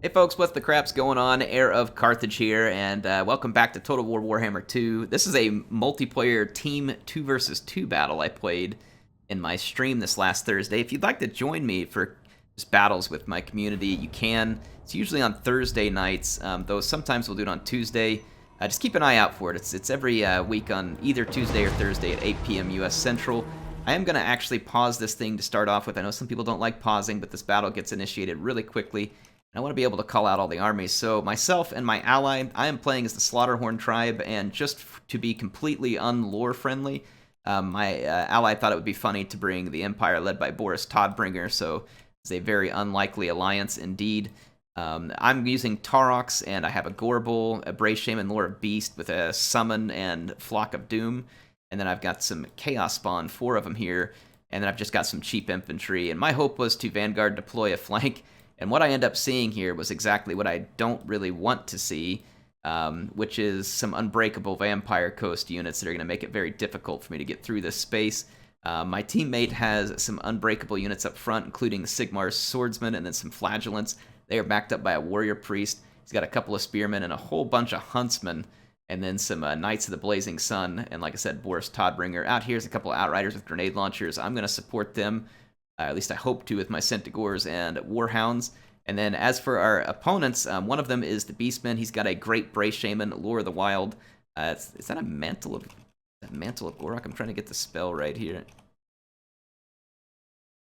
Hey folks, what's the craps going on? HeirofCarthage here, and welcome back to Total War Warhammer 2. This is a multiplayer team 2 versus 2 battle I played in my stream this last Thursday. If you'd like to join me for just battles with my community, you can. It's usually on Thursday nights, though sometimes we'll do it on Tuesday. Just keep an eye out for it. It's every week on either Tuesday or Thursday at 8 p.m. US Central. I am going to actually pause this thing to start off with. I know some people don't like pausing, but this battle gets initiated really quickly. I want to be able to call out all the armies. So myself and my ally, I am playing as the Slaughterhorn tribe, and just to be completely unlore friendly, my ally thought it would be funny to bring the Empire led by Boris Toddbringer, so it's a very unlikely alliance indeed. I'm using Taurox, and I have a Gorbel, a Bray Shaman, Lore of Beast with a Summon and Flock of Doom, and then I've got some Chaos Spawn, 4 of them here, and then I've just got some cheap infantry, and my hope was to Vanguard deploy a flank. And what I end up seeing here was exactly what I don't really want to see, which is some unbreakable Vampire Coast units that are going to make it very difficult for me to get through this space. My teammate has some unbreakable units up front, including the Sigmar's Swordsman and then some Flagellants. They are backed up by a Warrior Priest. He's got a couple of Spearmen and a whole bunch of Huntsmen, and then some Knights of the Blazing Sun. And like I said, Boris Toddbringer. Out here's a couple of Outriders with grenade launchers. I'm going to support them. At least I hope to, with my Centigores and Warhounds. And then as for our opponents, one of them is the Beastman. He's got a great Bray Shaman, Lure of the Wild. Is that a Mantle of Gorok? I'm trying to get the spell right here.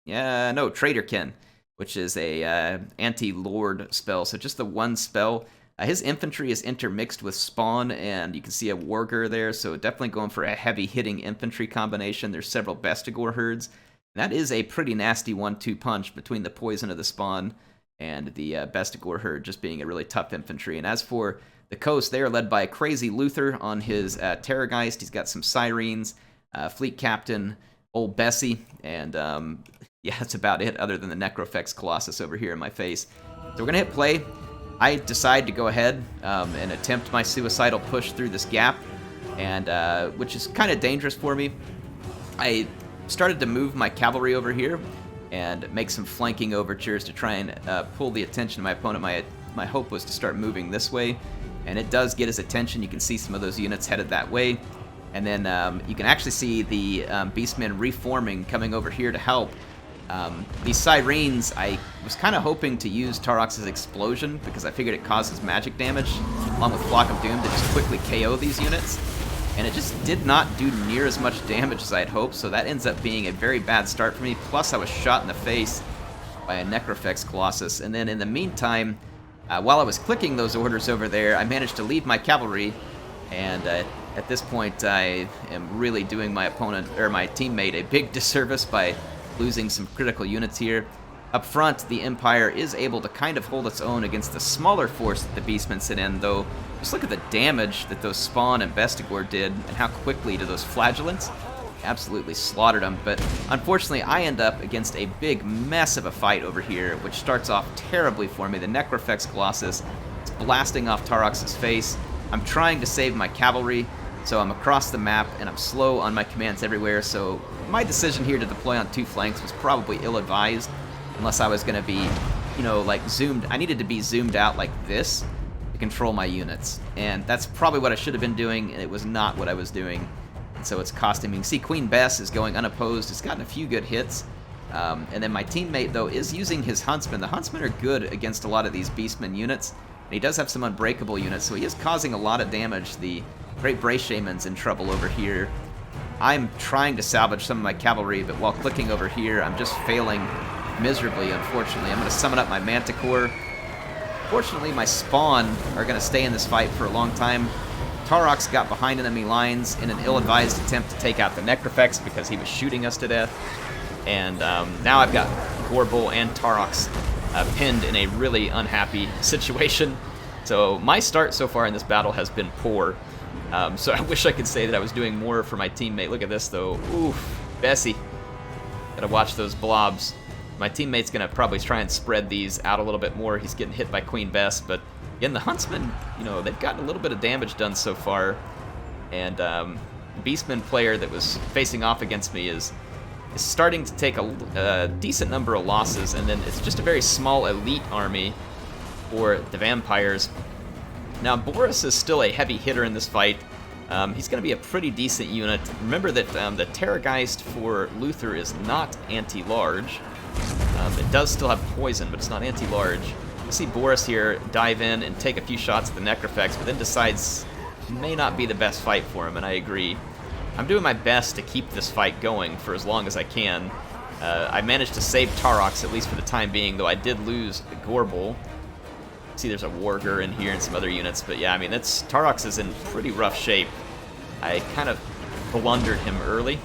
Yeah, no, Traderkin, which is a anti-Lord spell. So just the one spell. His infantry is intermixed with Spawn, and you can see a Warger there. So definitely going for a heavy-hitting infantry combination. There's several Bestigor herds. That is a pretty nasty 1-2 punch between the Poison of the Spawn and the Bestigor herd just being a really tough infantry. And as for the coast, they are led by a crazy Luthor on his Terrorgeist. He's got some Sirens, Fleet Captain, Old Bessie, and yeah, that's about it other than the Necrofex Colossus over here in my face. So we're going to hit play. I decide to go ahead and attempt my suicidal push through this gap, and which is kind of dangerous for me. I started to move my cavalry over here and make some flanking overtures to try and pull the attention of my opponent. My hope was to start moving this way, and it does get his attention. You can see some of those units headed that way, and then you can actually see the Beastmen reforming, coming over here to help. These Sirens, I was kind of hoping to use Taurox's Explosion because I figured it causes magic damage, along with Flock of Doom, to just quickly KO these units. And it just did not do near as much damage as I had hoped, so that ends up being a very bad start for me. Plus, I was shot in the face by a Necrofex Colossus. And then in the meantime, while I was clicking those orders over there, I managed to leave my cavalry. And at this point, I am really doing my opponent, or my teammate, a big disservice by losing some critical units here. Up front, the Empire is able to kind of hold its own against the smaller force that the Beastmen sent in, though just look at the damage that those Spawn and Bestigor did, and how quickly do those Flagellants absolutely slaughtered them. But unfortunately, I end up against a big mess of a fight over here, which starts off terribly for me. The Necrofex Colossus is blasting off Taurox's face. I'm trying to save my cavalry, so I'm across the map, and I'm slow on my commands everywhere, so my decision here to deploy on 2 flanks was probably ill-advised, unless I was going to be, you know, like zoomed. I needed to be zoomed out like this to control my units. And that's probably what I should have been doing, and it was not what I was doing. And so it's costing me. You can see Queen Bess is going unopposed. It's gotten a few good hits. And then my teammate, though, is using his Huntsmen. The Huntsmen are good against a lot of these Beastmen units. And he does have some unbreakable units, so he is causing a lot of damage. The Great Bray Shaman's in trouble over here. I'm trying to salvage some of my cavalry, but while clicking over here, I'm just failing miserably, unfortunately. I'm going to summon up my Manticore. Fortunately, my Spawn are going to stay in this fight for a long time. Taurox got behind enemy lines in an ill-advised attempt to take out the Necrofex because he was shooting us to death. And now I've got Gorbel and Taurox pinned in a really unhappy situation. So my start so far in this battle has been poor. So I wish I could say that I was doing more for my teammate. Look at this, though. Oof, Bessie. Gotta watch those blobs. My teammate's going to probably try and spread these out a little bit more. He's getting hit by Queen Bess, but again, the Huntsmen, you know, they've gotten a little bit of damage done so far. And Beastman player that was facing off against me is starting to take a decent number of losses, and then it's just a very small elite army for the vampires. Now, Boris is still a heavy hitter in this fight. He's going to be a pretty decent unit. Remember that the Terrorgeist for Luthor is not anti-large. It does still have poison, but it's not anti-large. You see Boris here dive in and take a few shots at the Necrofex, but then decides may not be the best fight for him, and I agree. I'm doing my best to keep this fight going for as long as I can. I managed to save Taurox, at least for the time being, though I did lose the Gorbel. See, there's a Warger in here and some other units, but yeah, I mean, Taurox is in pretty rough shape. I kind of blundered him early.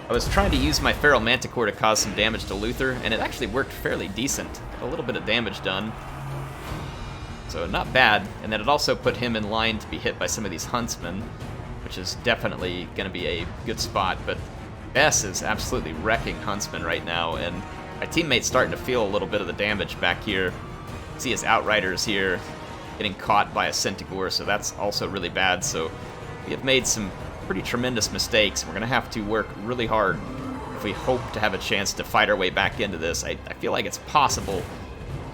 I was trying to use my Feral Manticore to cause some damage to Luthor, and it actually worked fairly decent. Got a little bit of damage done. So not bad, and then it also put him in line to be hit by some of these Huntsmen, which is definitely going to be a good spot, but Bess is absolutely wrecking Huntsmen right now, and my teammate's starting to feel a little bit of the damage back here. See his Outriders here getting caught by a Centaur, so that's also really bad. So we have made some pretty tremendous mistakes. We're going to have to work really hard if we hope to have a chance to fight our way back into this. I feel like it's possible,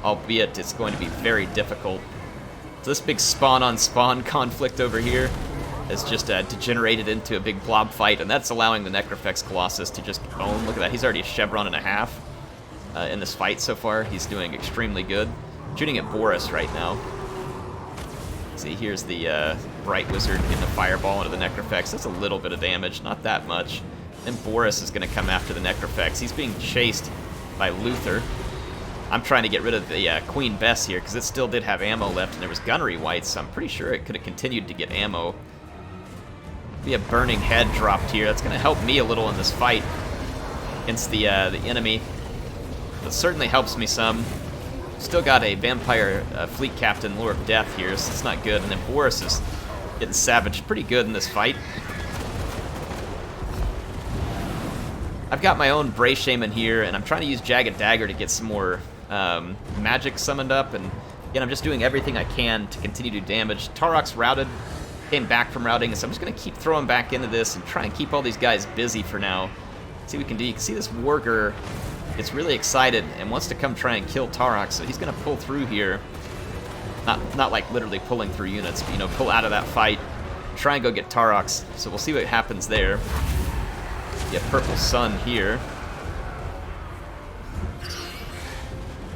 albeit it's going to be very difficult. So this big spawn-on-spawn conflict over here has just degenerated into a big blob fight, and that's allowing the Necrofex Colossus to just own. Look at that, he's already a chevron and a half in this fight so far. He's doing extremely good. Shooting at Boris right now. See, here's the Bright Wizard getting a fireball into the Necrofex. That's a little bit of damage, not that much. Then Boris is going to come after the Necrofex. He's being chased by Luthor. I'm trying to get rid of the Queen Bess here, because it still did have ammo left, and there was Gunnery Whites, so I'm pretty sure it could have continued to get ammo. Be a Burning Head dropped here. That's going to help me a little in this fight against the enemy. It certainly helps me some. Still got a Vampire Fleet Captain, Lord of Death here, so it's not good. And then Boris is getting savaged pretty good in this fight. I've got my own Bray Shaman here, and I'm trying to use Jagged Dagger to get some more magic summoned up. And again, I'm just doing everything I can to continue to do damage. Taurox routed, came back from routing, and so I'm just going to keep throwing back into this and try and keep all these guys busy for now. See what we can do. You can see this Warger gets really excited and wants to come try and kill Taurox, so he's going to pull through here. Not like literally pulling through units, but, you know, pull out of that fight, try and go get Taurox. So we'll see what happens there. Get Purple Sun here.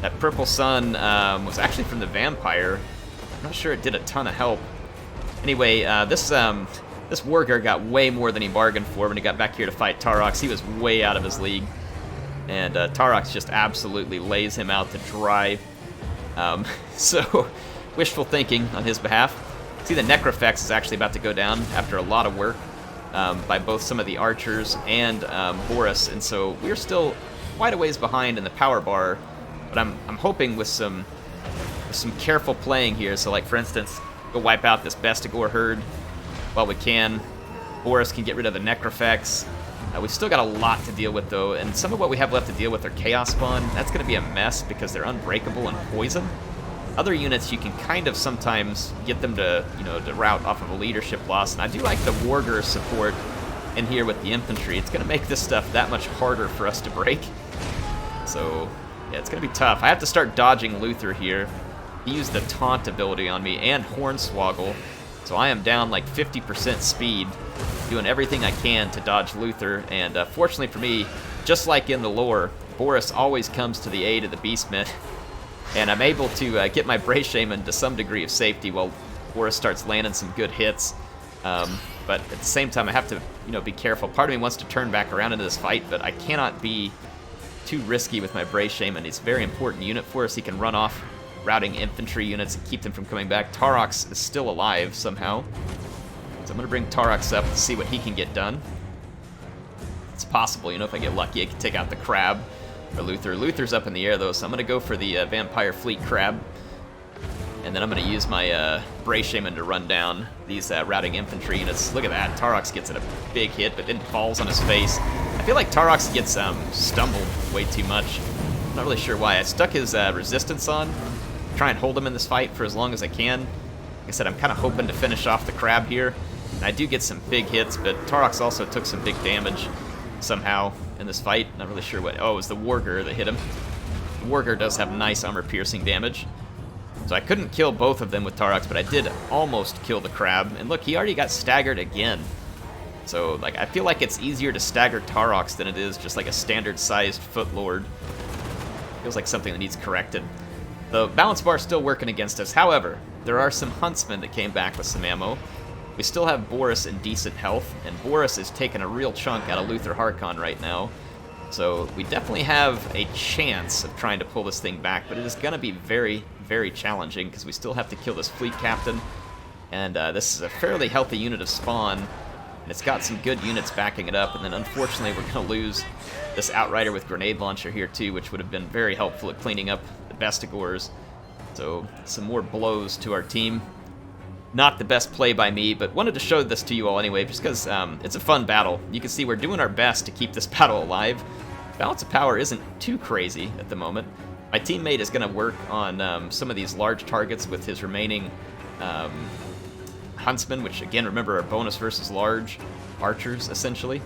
That Purple Sun was actually from the Vampire. I'm not sure it did a ton of help. Anyway, this Warger got way more than he bargained for when he got back here to fight Taurox. He was way out of his league. And Taurox just absolutely lays him out to dry. So, wishful thinking on his behalf. See, the Necrofex is actually about to go down after a lot of work by both some of the archers and Boris. And so we're still quite a ways behind in the power bar. But I'm hoping with some careful playing here. So, like, for instance, go wipe out this Bestigor herd while we can. Boris can get rid of the Necrofex. We've still got a lot to deal with, though, and some of what we have left to deal with are Chaos Spawn. That's going to be a mess because they're unbreakable and poison. Other units, you can kind of sometimes get them to, you know, to rout off of a leadership loss, and I do like the Warger support in here with the infantry. It's going to make this stuff that much harder for us to break. So, yeah, it's going to be tough. I have to start dodging Luthor here. He used the Taunt ability on me and Hornswoggle, so I am down like 50% speed, doing everything I can to dodge Luthor, and fortunately for me, just like in the lore, Boris always comes to the aid of the Beastmen, and I'm able to get my Bray Shaman to some degree of safety while Boris starts landing some good hits. But at the same time, I have to, you know, be careful. Part of me wants to turn back around into this fight, but I cannot be too risky with my Bray Shaman. He's a very important unit for us. He can run off routing infantry units and keep them from coming back. Taurox is still alive somehow. So I'm going to bring Taurox up to see what he can get done. It's possible, you know, if I get lucky, I can take out the Crab or Luthor. Luthor's up in the air, though, so I'm going to go for the Vampire Fleet Crab. And then I'm going to use my Bray Shaman to run down these routing infantry units. Look at that. Taurox gets a big hit, but then falls on his face. I feel like Taurox gets stumbled way too much. I'm not really sure why. I stuck his resistance on. Try and hold him in this fight for as long as I can. Like I said, I'm kind of hoping to finish off the Crab here. And I do get some big hits, but Taurox also took some big damage somehow in this fight. Not really sure what. Oh, it was the Warger that hit him. The Warger does have nice armor-piercing damage. So I couldn't kill both of them with Taurox, but I did almost kill the crab. And look, he already got staggered again. So, like, I feel like it's easier to stagger Taurox than it is just like a standard-sized Foot Lord. Feels like something that needs corrected. The balance bar is still working against us. However, there are some huntsmen that came back with some ammo. We still have Boris in decent health, and Boris is taking a real chunk out of Luthor Harkon right now. So we definitely have a chance of trying to pull this thing back, but it is going to be very, very challenging because we still have to kill this fleet captain. And this is a fairly healthy unit of spawn, and it's got some good units backing it up. And then unfortunately we're going to lose this Outrider with grenade launcher here too, which would have been very helpful at cleaning up the Bestigors. So some more blows to our team. Not the best play by me, but wanted to show this to you all anyway, just because it's a fun battle. You can see we're doing our best to keep this battle alive. Balance of power isn't too crazy at the moment. My teammate is going to work on some of these large targets with his remaining huntsmen, which again, remember, are bonus versus large archers, essentially.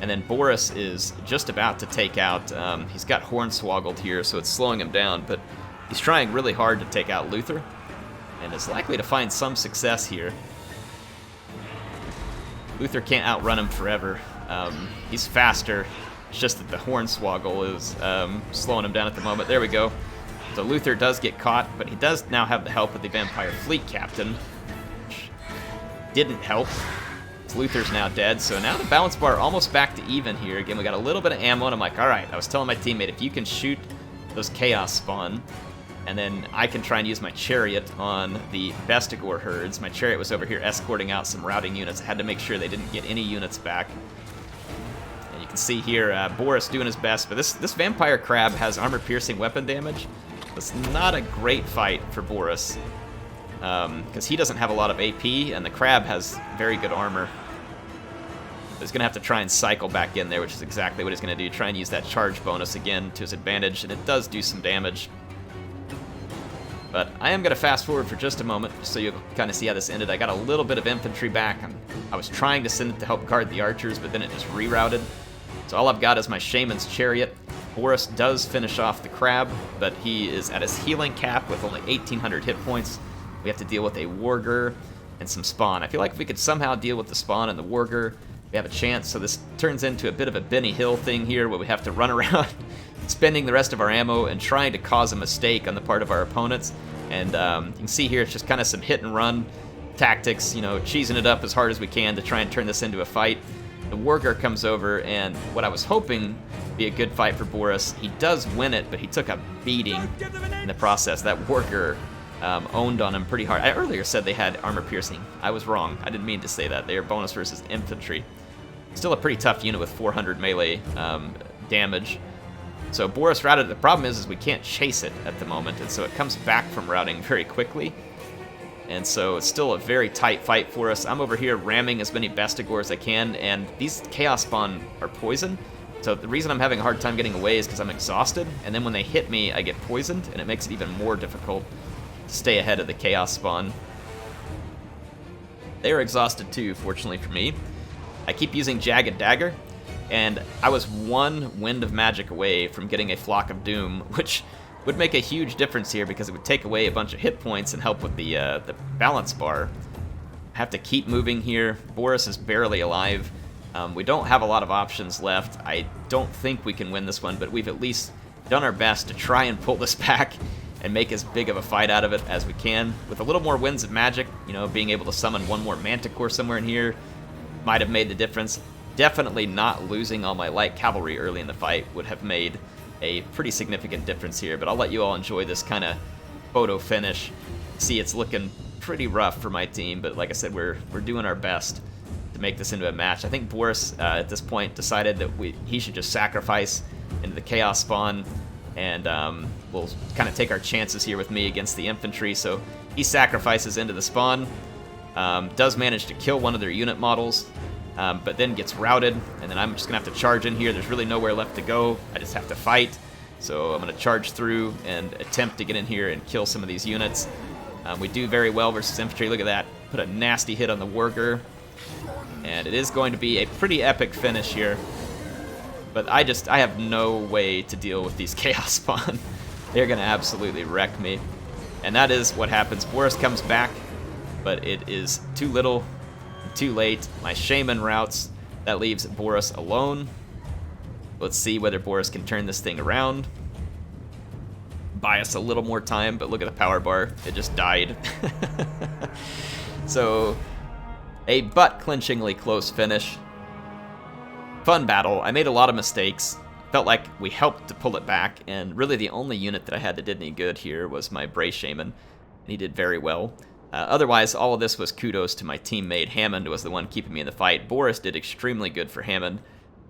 And then Boris is just about to take out, he's got Hornswoggled here, so it's slowing him down, but he's trying really hard to take out Luthor, and is likely to find some success here. Luthor can't outrun him forever. He's faster. It's just that the Hornswoggle is slowing him down at the moment. There we go. So Luthor does get caught, but he does now have the help of the Vampire Fleet Captain, which didn't help. Luthor's now dead, so now the balance bar almost back to even here. Again, we got a little bit of ammo, and I'm like, alright, I was telling my teammate, if you can shoot those Chaos Spawn, and then I can try and use my chariot on the Bestigor herds. My chariot was over here escorting out some routing units. I had to make sure they didn't get any units back. And you can see here, Boris doing his best, but this Vampire Crab has armor-piercing weapon damage. It's not a great fight for Boris, because he doesn't have a lot of AP, and the Crab has very good armor. He's going to have to try and cycle back in there, which is exactly what he's going to do. Try and use that charge bonus again to his advantage, and it does do some damage. But I am going to fast forward for just a moment, just so you'll kind of see how this ended. I got a little bit of infantry back. I was trying to send it to help guard the archers, but then it just rerouted. So all I've got is my shaman's chariot. Boris does finish off the crab, but he is at his healing cap with only 1,800 hit points. We have to deal with a warger and some spawn. I feel like if we could somehow deal with the spawn and the warger, we have a chance. So this turns into a bit of a Benny Hill thing here, where we have to run around spending the rest of our ammo and trying to cause a mistake on the part of our opponents. And you can see here, it's just kind of some hit and run tactics, you know, cheesing it up as hard as we can to try and turn this into a fight. The Warger comes over, and what I was hoping would be a good fight for Boris, he does win it, but he took a beating in the process. That Warger owned on him pretty hard. I earlier said they had armor piercing. I was wrong. I didn't mean to say that. They are bonus versus infantry. Still a pretty tough unit with 400 melee damage. So Boris routed. The problem is we can't chase it at the moment, and so it comes back from routing very quickly. And so it's still a very tight fight for us. I'm over here ramming as many Bestigor as I can, and these Chaos Spawn are poison. So the reason I'm having a hard time getting away is because I'm exhausted, and then when they hit me, I get poisoned, and it makes it even more difficult to stay ahead of the Chaos Spawn. They are exhausted too, fortunately for me. I keep using Jagged Dagger, and I was one Wind of Magic away from getting a Flock of Doom, which would make a huge difference here because it would take away a bunch of hit points and help with the balance bar. I have to keep moving here. Boris is barely alive. We don't have a lot of options left. I don't think we can win this one, but we've at least done our best to try and pull this back and make as big of a fight out of it as we can. With a little more Winds of Magic, you know, being able to summon one more Manticore somewhere in here might have made the difference. Definitely not losing all my light cavalry early in the fight would have made a pretty significant difference here, but I'll let you all enjoy this kind of photo finish. See, it's looking pretty rough for my team, but like I said, we're doing our best to make this into a match. I think Boris, at this point, decided that he should just sacrifice into the Chaos Spawn, and we'll kind of take our chances here with me against the infantry. So he sacrifices into the spawn, does manage to kill one of their unit models, but then gets routed, and then I'm just going to have to charge in here. There's really nowhere left to go. I just have to fight. So I'm going to charge through and attempt to get in here and kill some of these units. We do very well versus infantry. Look at that. Put a nasty hit on the Warger. And it is going to be a pretty epic finish here. But I have no way to deal with these Chaos Spawn. They're going to absolutely wreck me. And that is what happens. Boris comes back, but it is too little, too late. My shaman routes. That leaves Boris alone. Let's see whether Boris can turn this thing around. Buy us a little more time, but look at the power bar. It just died. So, a butt-clenchingly close finish. Fun battle. I made a lot of mistakes. Felt like we helped to pull it back, and really the only unit that I had that did any good here was my Bray Shaman, and he did very well. Otherwise, all of this was kudos to my teammate. Hammond was the one keeping me in the fight. Boris did extremely good for Hammond.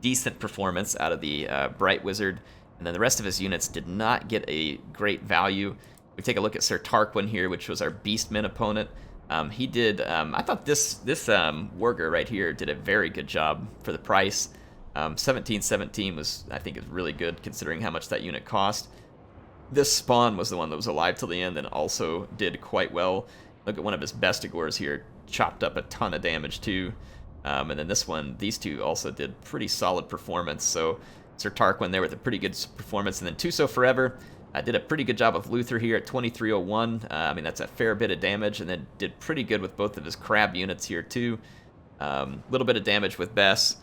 Decent performance out of the Bright Wizard, and then the rest of his units did not get a great value. We take a look at Sir Tarquin here, which was our Beastman opponent. He did, I thought this Warger right here did a very good job for the price. 1717 was, I think, is really good considering how much that unit cost. This Spawn was the one that was alive till the end and also did quite well. Look at one of his Bestigors here, chopped up a ton of damage too. And then this one, these two also did pretty solid performance. So Sir Tarquin there with a pretty good performance. And then Tuso Forever did a pretty good job with Luthor here at 2301. I mean, that's a fair bit of damage. And then did pretty good with both of his crab units here too. Little bit of damage with Bess.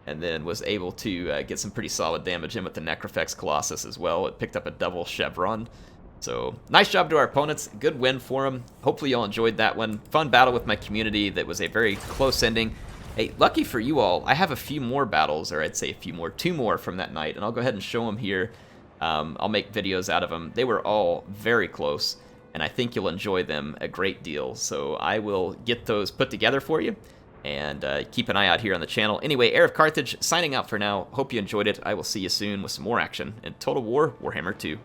And then was able to get some pretty solid damage in with the Necrofex Colossus as well. It picked up a double Chevron. So, nice job to our opponents. Good win for them. Hopefully y'all enjoyed that one. Fun battle with my community that was a very close ending. Hey, lucky for you all, I have a few more battles, or I'd say a few more, 2 more from that night, and I'll go ahead and show them here. I'll make videos out of them. They were all very close, and I think you'll enjoy them a great deal. So I will get those put together for you, and keep an eye out here on the channel. Anyway, HeirofCarthage signing out for now. Hope you enjoyed it. I will see you soon with some more action in Total War Warhammer 2.